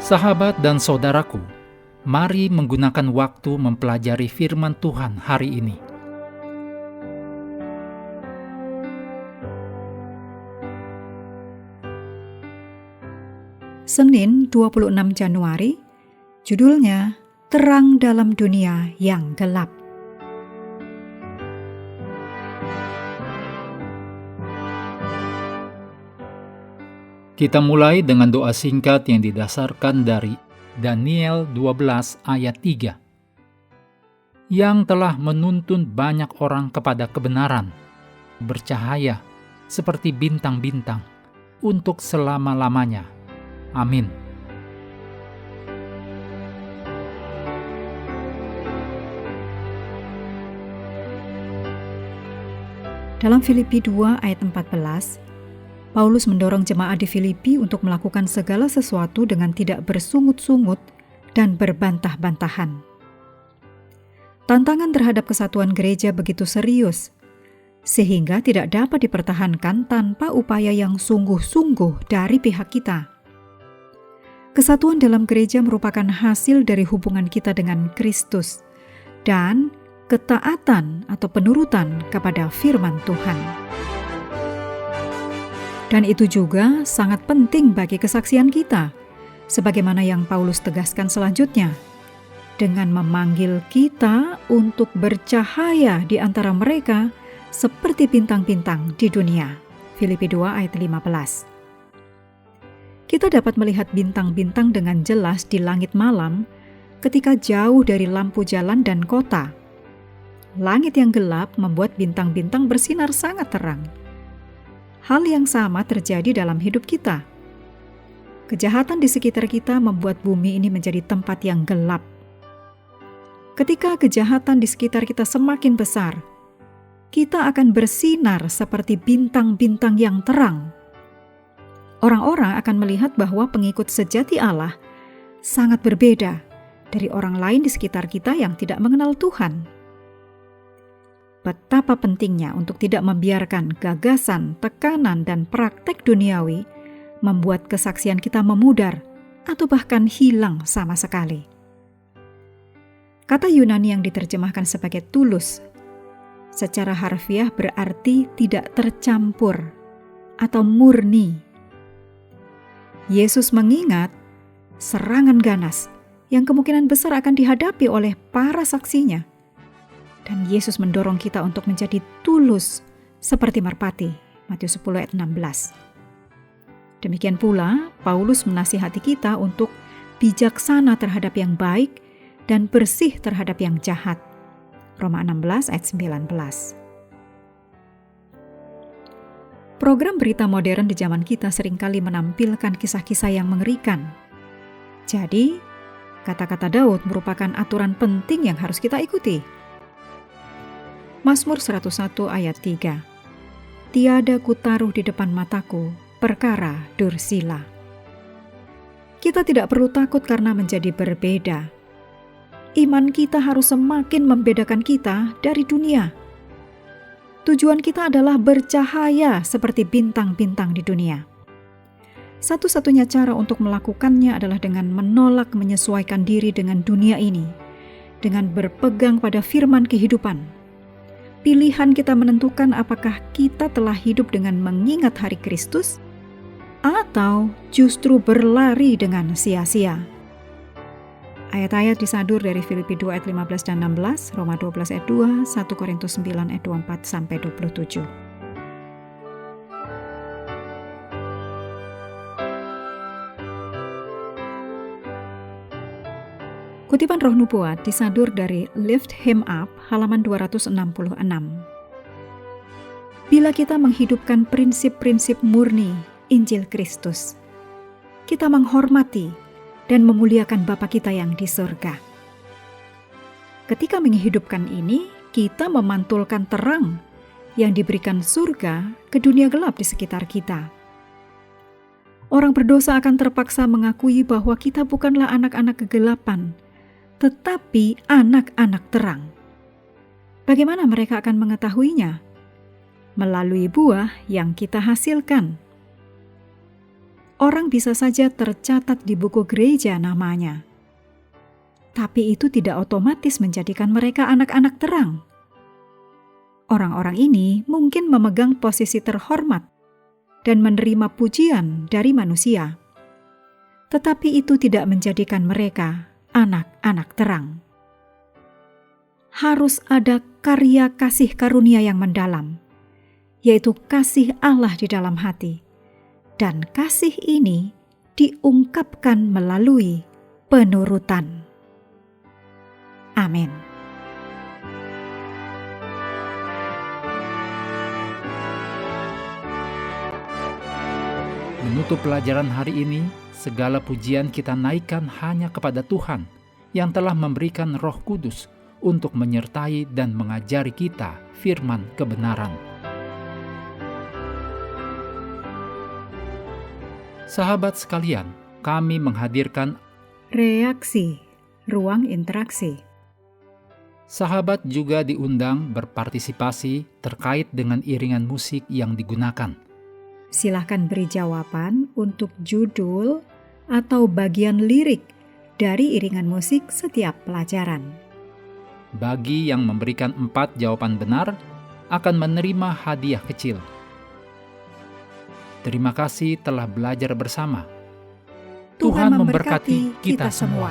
Sahabat dan saudaraku, mari menggunakan waktu mempelajari firman Tuhan hari ini. Senin 26 Januari, judulnya Terang dalam Dunia yang Gelap. Kita mulai dengan doa singkat yang didasarkan dari Daniel 12 ayat 3. Yang telah menuntun banyak orang kepada kebenaran, bercahaya seperti bintang-bintang, untuk selama-lamanya. Amin. Dalam Filipi 2 ayat 14, Paulus mendorong jemaat di Filipi untuk melakukan segala sesuatu dengan tidak bersungut-sungut dan berbantah-bantahan. Tantangan terhadap kesatuan gereja begitu serius, sehingga tidak dapat dipertahankan tanpa upaya yang sungguh-sungguh dari pihak kita. Kesatuan dalam gereja merupakan hasil dari hubungan kita dengan Kristus dan ketaatan atau penurutan kepada firman Tuhan. Dan itu juga sangat penting bagi kesaksian kita, sebagaimana yang Paulus tegaskan selanjutnya, dengan memanggil kita untuk bercahaya di antara mereka seperti bintang-bintang di dunia. Filipi 2 ayat 15. Kita dapat melihat bintang-bintang dengan jelas di langit malam ketika jauh dari lampu jalan dan kota. Langit yang gelap membuat bintang-bintang bersinar sangat terang. Hal yang sama terjadi dalam hidup kita. Kejahatan di sekitar kita membuat bumi ini menjadi tempat yang gelap. Ketika kejahatan di sekitar kita semakin besar, kita akan bersinar seperti bintang-bintang yang terang. Orang-orang akan melihat bahwa pengikut sejati Allah sangat berbeda dari orang lain di sekitar kita yang tidak mengenal Tuhan. Betapa pentingnya untuk tidak membiarkan gagasan, tekanan, dan praktek duniawi membuat kesaksian kita memudar atau bahkan hilang sama sekali. Kata Yunani yang diterjemahkan sebagai tulus, secara harfiah berarti tidak tercampur atau murni. Yesus mengingat serangan ganas yang kemungkinan besar akan dihadapi oleh para saksinya. Dan Yesus mendorong kita untuk menjadi tulus seperti merpati. Matius 10 ayat 16. Demikian pula, Paulus menasihati kita untuk bijaksana terhadap yang baik dan bersih terhadap yang jahat. Roma 16 ayat 19. Program berita modern di zaman kita seringkali menampilkan kisah-kisah yang mengerikan. Jadi, kata-kata Daud merupakan aturan penting yang harus kita ikuti. Mazmur 101 ayat 3. Tiada kutaruh di depan mataku perkara dursila. Kita tidak perlu takut karena menjadi berbeda. Iman kita harus semakin membedakan kita dari dunia. Tujuan kita adalah bercahaya seperti bintang-bintang di dunia. Satu-satunya cara untuk melakukannya adalah dengan menolak menyesuaikan diri dengan dunia ini, dengan berpegang pada firman kehidupan. Pilihan kita menentukan apakah kita telah hidup dengan mengingat hari Kristus atau justru berlari dengan sia-sia. Ayat-ayat disadur dari Filipi 2 ayat 15 dan 16, Roma 12 ayat 2, 1 Korintus 9 ayat 24 sampai 27. Kutipan Roh Nubuat disadur dari Lift Him Up halaman 266. Bila kita menghidupkan prinsip-prinsip murni Injil Kristus, kita menghormati dan memuliakan Bapa kita yang di surga. Ketika menghidupkan ini, kita memantulkan terang yang diberikan surga ke dunia gelap di sekitar kita. Orang berdosa akan terpaksa mengakui bahwa kita bukanlah anak-anak kegelapan, tetapi anak-anak terang. Bagaimana mereka akan mengetahuinya? Melalui buah yang kita hasilkan. orang bisa saja tercatat di buku gereja namanya. Tapi itu tidak otomatis menjadikan mereka anak-anak terang. Orang-orang ini mungkin memegang posisi terhormat dan menerima pujian dari manusia. Tetapi itu tidak menjadikan mereka anak-anak terang. Harus ada karya kasih karunia yang mendalam, yaitu kasih Allah di dalam hati. Dan kasih ini diungkapkan melalui penurutan. Amin. Menutup pelajaran hari ini, segala pujian kita naikkan hanya kepada Tuhan yang telah memberikan Roh Kudus untuk menyertai dan mengajari kita firman kebenaran. Sahabat sekalian, kami menghadirkan Reaksi, ruang interaksi. sahabat juga diundang berpartisipasi terkait dengan iringan musik yang digunakan. Silahkan beri jawaban untuk judul atau bagian lirik dari iringan musik setiap pelajaran. Bagi yang memberikan 4 jawaban benar, akan menerima hadiah kecil. Terima kasih telah belajar bersama. Tuhan memberkati kita semua.